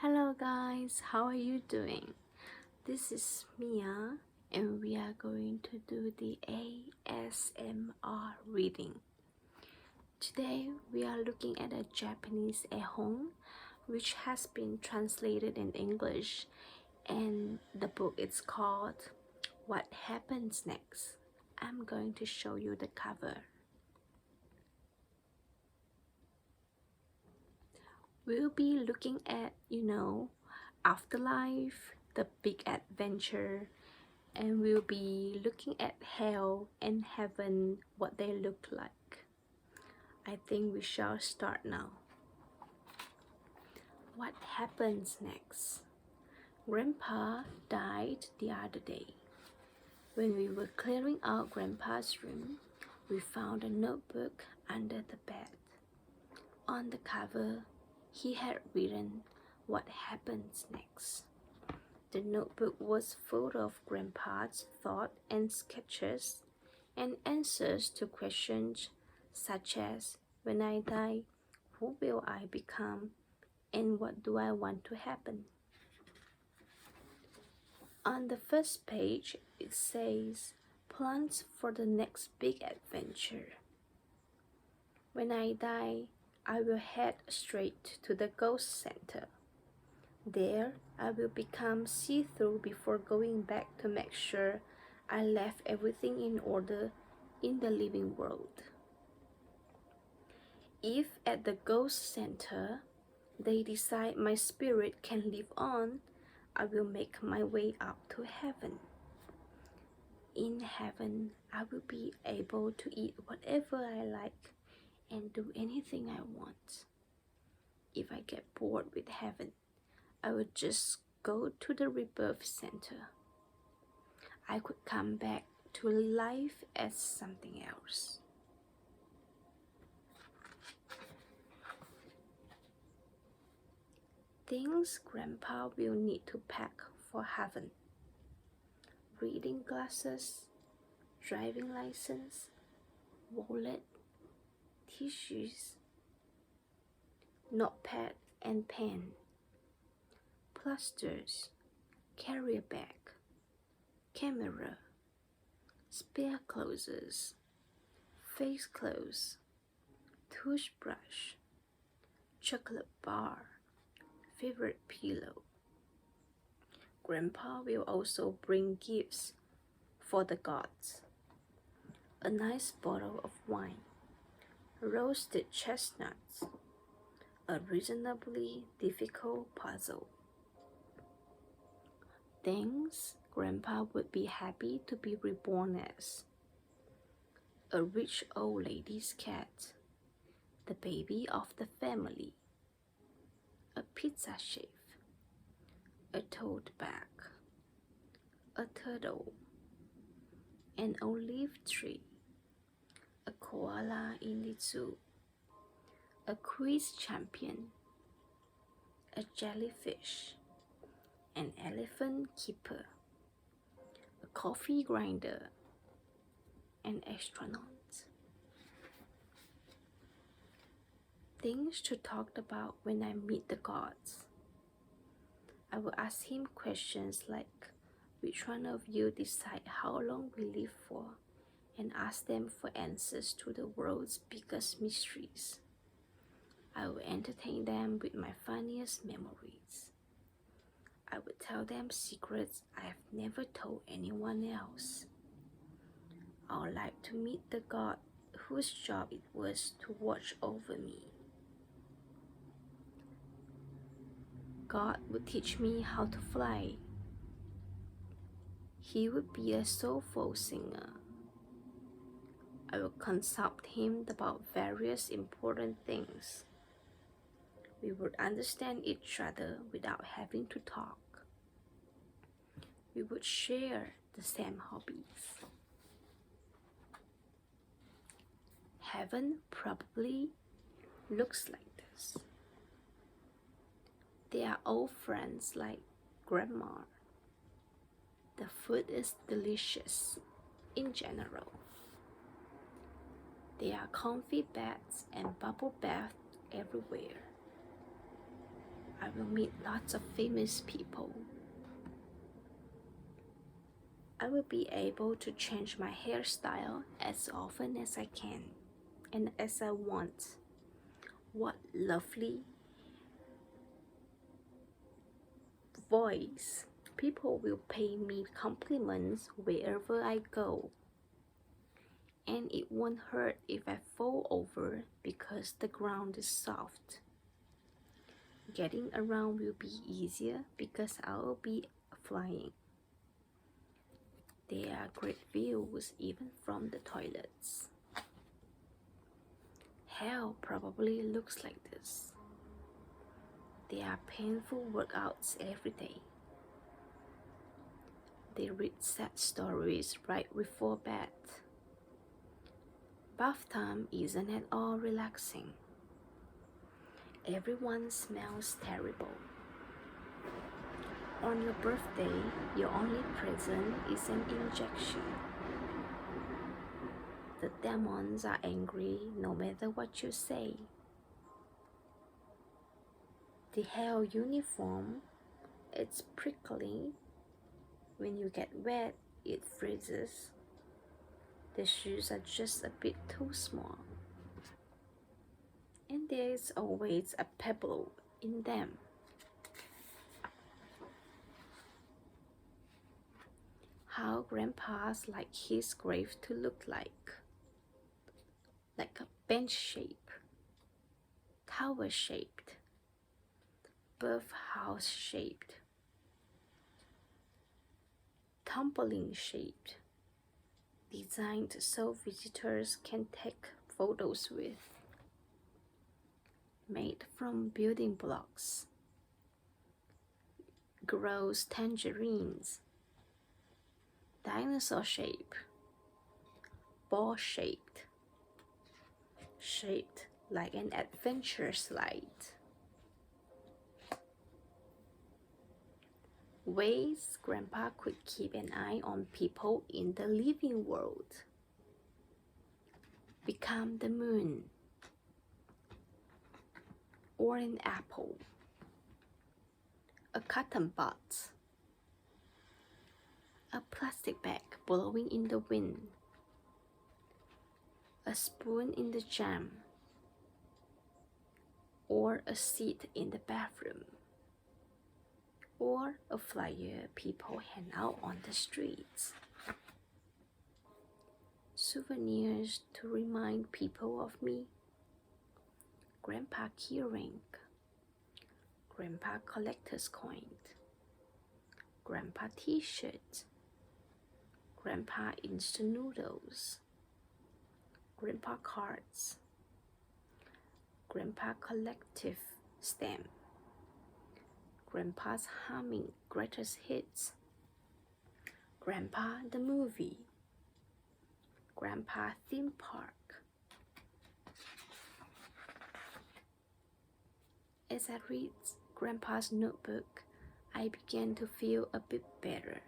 Hello guys, how are you doing? This is Mia and we are going to do the ASMR reading. Today we are looking at a Japanese ehon which has been translated in English, and the book is called What Happens Next. I'm going to show you the cover. We'll be looking at, afterlife, the big adventure, and we'll be looking at hell and heaven, what they look like. I think we shall start now. What happens next? Grandpa died the other day. When we were clearing out Grandpa's room, we found a notebook under the bed. On the cover, he had written, "What happens next?" The notebook was full of Grandpa's thoughts and sketches and answers to questions such as, when I die, who will I become and what do I want to happen? On the first page, it says, plans for the next big adventure. When I die, I will head straight to the ghost center. There, I will become see-through before going back to make sure I left everything in order in the living world. If at the ghost center, they decide my spirit can live on, I will make my way up to heaven. In heaven, I will be able to eat whatever I like and do anything I want. If I get bored with heaven, I would just go to the rebirth center. I could come back to life as something else. Things Grandpa will need to pack for heaven: reading glasses, driving license, wallet, tissues, notepad and pen, plasters, carrier bag, camera, spare clothes, face clothes, toothbrush, chocolate bar, favorite pillow. Grandpa will also bring gifts for the gods: a nice bottle of wine, roasted chestnuts, a reasonably difficult puzzle. Things Grandpa would be happy to be reborn as: a rich old lady's cat, the baby of the family, a pizza chef, a tote bag, a turtle, an olive tree, a koala in the zoo, a quiz champion, a jellyfish, an elephant keeper, a coffee grinder, an astronaut. Things to talk about when I meet the gods. I will ask him questions like, which one of you decide how long we live for, and ask them for answers to the world's biggest mysteries. I will entertain them with my funniest memories. I would tell them secrets I have never told anyone else. I would like to meet the god whose job it was to watch over me. God would teach me how to fly. He would be a soulful singer. I will consult him about various important things. We would understand each other without having to talk. We would share the same hobbies. Heaven probably looks like this. They are old friends like Grandma. The food is delicious in general. There are comfy beds and bubble baths everywhere. I will meet lots of famous people. I will be able to change my hairstyle as often as I can and as I want. What lovely voice. People will pay me compliments wherever I go. And it won't hurt if I fall over because the ground is soft. Getting around will be easier because I'll be flying. There are great views even from the toilets. Hell probably looks like this. There are painful workouts every day. They read sad stories right before bed. Bath time isn't at all relaxing. Everyone smells terrible. On your birthday, your only present is an injection. The demons are angry no matter what you say. The hell uniform, it's prickly. When you get wet, it freezes. The shoes are just a bit too small. And there is always a pebble in them. How grandpa's like his grave to look like a bench shape, tower shaped, bathhouse shaped, tumbling shaped, designed so visitors can take photos with, made from building blocks, grows tangerines, dinosaur shape, ball shaped, shaped like an adventure slide. Ways Grandpa could keep an eye on people in the living world. Become the moon, or an apple, a cotton bud, a plastic bag blowing in the wind, a spoon in the jam, or a seat in the bathroom, or a flyer people hang out on the streets. Souvenirs to remind people of me. Grandpa keyring, Grandpa collector's coin, Grandpa t-shirt, Grandpa instant noodles, Grandpa cards, Grandpa collective stamp, Grandpa's humming greatest hits, Grandpa the movie, Grandpa theme park. As I read Grandpa's notebook, I began to feel a bit better.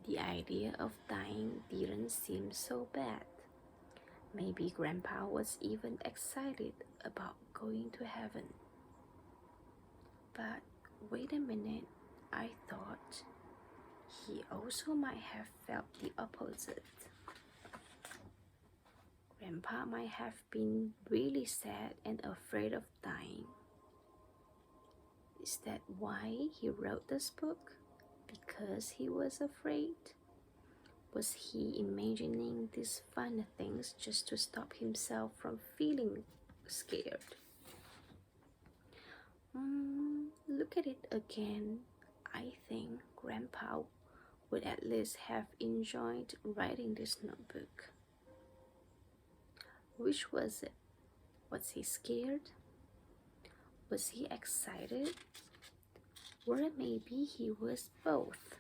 The idea of dying didn't seem so bad. Maybe Grandpa was even excited about going to heaven. But wait a minute, I thought he also might have felt the opposite. Grandpa might have been really sad and afraid of dying. Is that why he wrote this book? Because he was afraid? Was he imagining these fun things just to stop himself from feeling scared? Look at it again. I think Grandpa would at least have enjoyed writing this notebook. Which was it? Was he scared? Was he excited? Or maybe he was both.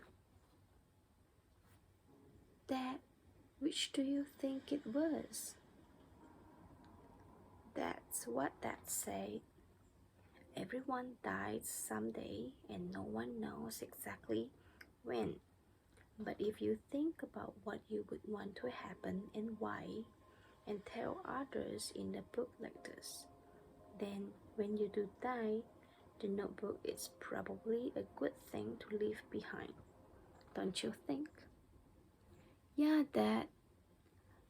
Dad, which do you think it was? That's what Dad said. Everyone dies someday and no one knows exactly when. But if you think about what you would want to happen and why, and tell others in a book like this, then when you do die, the notebook is probably a good thing to leave behind, don't you think? Yeah, Dad.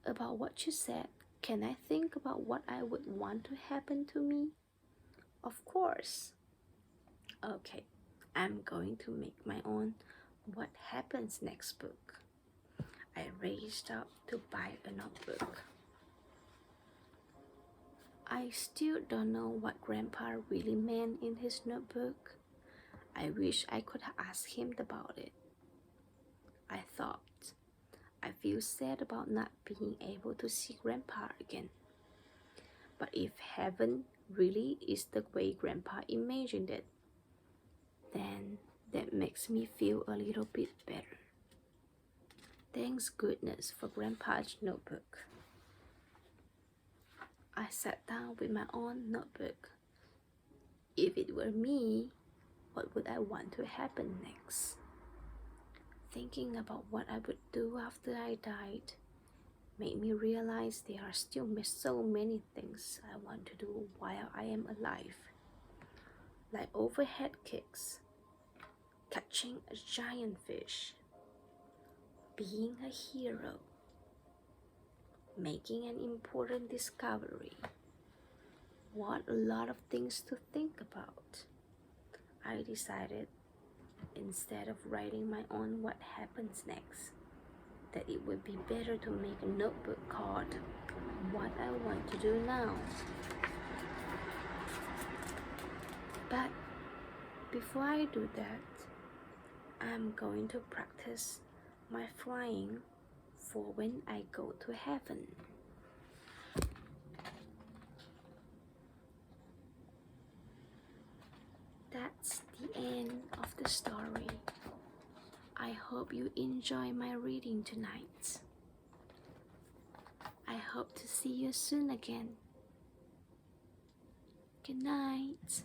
About what you said, can I think about what I would want to happen to me? Of course. Okay, I'm going to make my own What Happens Next book. I raced up to buy a notebook. I still don't know what Grandpa really meant in his notebook. I wish I could ask him about it. I thought, I feel sad about not being able to see Grandpa again. But if heaven really is the way Grandpa imagined it, then that makes me feel a little bit better. Thanks goodness for Grandpa's notebook. I sat down with my own notebook. If it were me, what would I want to happen next? Thinking about what I would do after I died made me realize there are still so many things I want to do while I am alive, like overhead kicks, catching a giant fish, being a hero, making an important discovery. What a lot of things to think about. I decided, instead of writing my own What Happens Next, that it would be better to make a notebook called What I Want to Do Now. But before I do that, I'm going to practice my flying for when I go to heaven. That's the end of the story. I hope you enjoy my reading tonight. I hope to see you soon again. Good night.